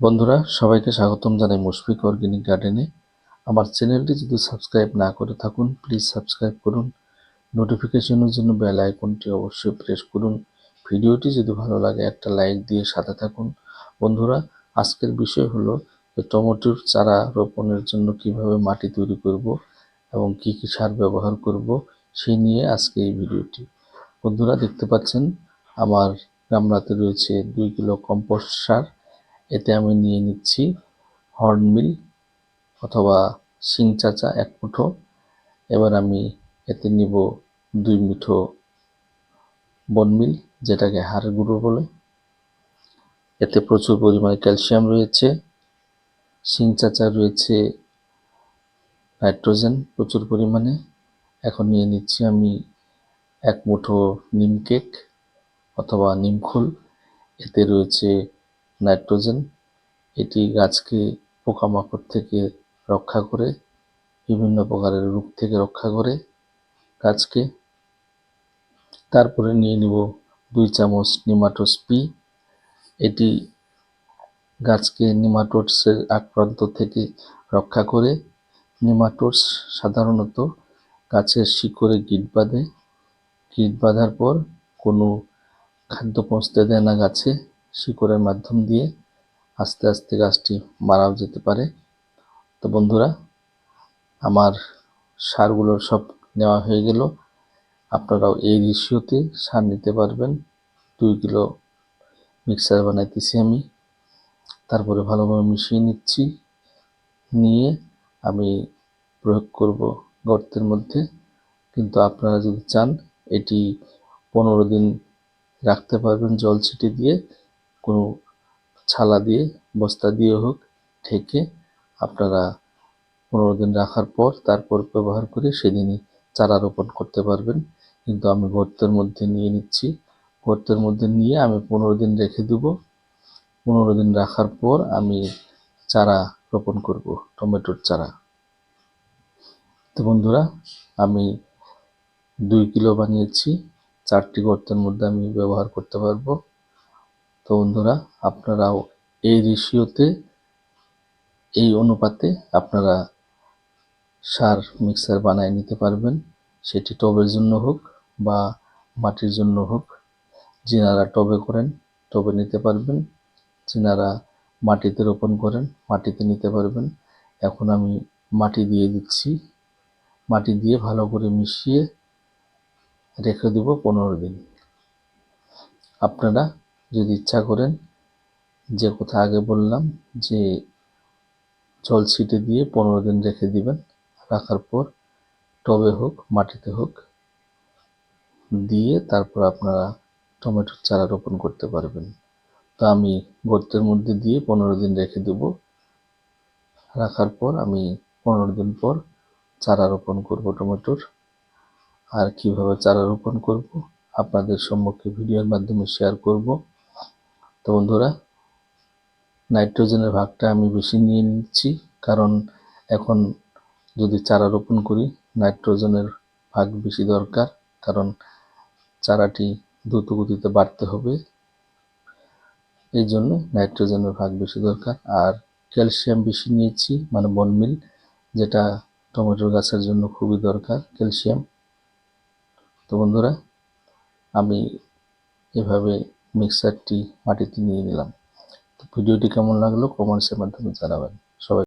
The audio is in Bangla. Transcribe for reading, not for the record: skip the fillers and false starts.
বন্ধুরা সবাইকে স্বাগতম জানাই মুশফিক অর্গানিক গার্ডেনে। আমার চ্যানেলটি যদি সাবস্ক্রাইব না করে থাকুন প্লিজ সাবস্ক্রাইব করুন। নোটিফিকেশনের জন্য বেল আইকনটি অবশ্যই প্রেস করুন। ভিডিওটি যদি ভালো লাগে একটা লাইক দিয়ে সাথে থাকুন। বন্ধুরা আজকের বিষয় হলো যে টমেটোর চারা রোপণের জন্য কিভাবে মাটি তৈরি করব এবং কি কি সার ব্যবহার করব সেই নিয়ে আজকে এই ভিডিওটি। বন্ধুরা দেখতে পাচ্ছেন আমার গামলাতে রয়েছে 2 কিলো কম্পোস্ট সার। এতে আমি নিয়ে নিচ্ছি হর্নবিল অথবা শিং চাচা 1 মুঠো। এবার আমি এতে নিব 2 মুঠো বনমিল, যেটাকে হাড় গুঁড়ো বলে। এতে প্রচুর পরিমাণে ক্যালসিয়াম রয়েছে। শিং চাচা রয়েছে নাইট্রোজেন প্রচুর পরিমাণে। এখন নিয়ে নিচ্ছি আমি 1 মুঠো নিম কেক অথবা নিমখোল। এতে রয়েছে নাইট্রোজেন। এটি গাছকে পোকামাকড় থেকে রক্ষা করে, বিভিন্ন প্রকারের রোগ থেকে রক্ষা করে গাছকে। তারপরে নিয়ে নিব 2 চামচ নিমাটোস্পি। এটি গাছকে নিমাটোডসের আক্রান্ত থেকে রক্ষা করে। নিমাটোডস সাধারণত গাছের শিকড়ে গিঁট বাঁধে। গিঁট বাঁধার পর কোনো খাদ্য পৌঁছতে দেয় না গাছে, শিকড়ের মাধ্যম দিয়ে আস্তে আস্তে গাছটি মারাও যেতে পারে। তো বন্ধুরা আমার সারগুলো সব নেওয়া হয়ে গেল। আপনারাও এই রেশিওতে সার নিতে পারবেন। 2 কিলো মিক্সার বানাইতেছি আমি। তারপরে ভালোভাবে মিশিয়ে নিচ্ছি। নিয়ে আমি প্রয়োগ করব গর্তের মধ্যে। কিন্তু আপনারা যদি চান এটি 15 দিন রাখতে পারবেন জল ছিটিয়ে দিয়ে, কোনো ছালা দিয়ে বস্তা দিয়ে হোক ঢেকে। আপনারা 15 দিন রাখার পর তারপর ব্যবহার করে সেদিনই চারা রোপণ করতে পারবেন। কিন্তু আমি গর্তের মধ্যে নিয়ে নিচ্ছি। গর্তের মধ্যে নিয়ে আমি 15 দিন রেখে দেব। 15 দিন রাখার পর আমি চারা রোপণ করব, টমেটোর চারা। তো বন্ধুরা আমি 2 কিলো বানিয়েছি, 4টি গর্তের মধ্যে আমি ব্যবহার করতে পারবো। তো বন্ধুরা আপনারাও এই রেশিওতে, এই অনুপাতে আপনারা সার মিক্সার বানিয়ে নিতে পারবেন। সেটি টবের জন্য হোক বা মাটির জন্য হোক। যিনারা টবে করেন টবে নিতে পারবেন, যিনারা মাটিতে রোপণ করেন মাটিতে নিতে পারবেন। এখন আমি মাটি দিয়ে দিচ্ছি। মাটি দিয়ে ভালো করে মিশিয়ে রেখে দেব 15 দিন। আপনারা যদি ইচ্ছা করেন, যে কথা আগে বললাম যে জল ছিটে দিয়ে 15 দিন রেখে দিবেন। রাখার পর টবে হোক মাটিতে হোক দিয়ে তারপর আপনারা টমেটোর চারা রোপণ করতে পারবেন। তো আমি গর্তের মধ্যে দিয়ে 15 দিন রেখে দেব। রাখার পর আমি 15 দিন পর চারা রোপণ করব টমেটোর। আর কিভাবে চারা রোপণ করব আপনাদের সম্মুখে ভিডিওর মাধ্যমে শেয়ার করব। তো বন্ধুরা নাইট্রোজেনের ভাগটা আমি বেশি নিয়ে নিচ্ছি, কারণ এখন যদি চারা রোপণ করি নাইট্রোজেনের ভাগ বেশি দরকার, কারণ চারাটি দ্রুত গতিতে বাড়তে হবে। এই জন্য নাইট্রোজেনের ভাগ বেশি দরকার। আর ক্যালসিয়াম বেশি নিয়েছি, মানে বনমিল, যেটা টমেটো গাছের জন্য খুবই দরকার ক্যালসিয়াম। তো বন্ধুরা আমি এভাবে মিক্সারটি মাটিতে নিয়ে নিলাম। তো ভিডিওটি কেমন লাগলো কমেন্টসের মাধ্যমে জানাবেন। সবাই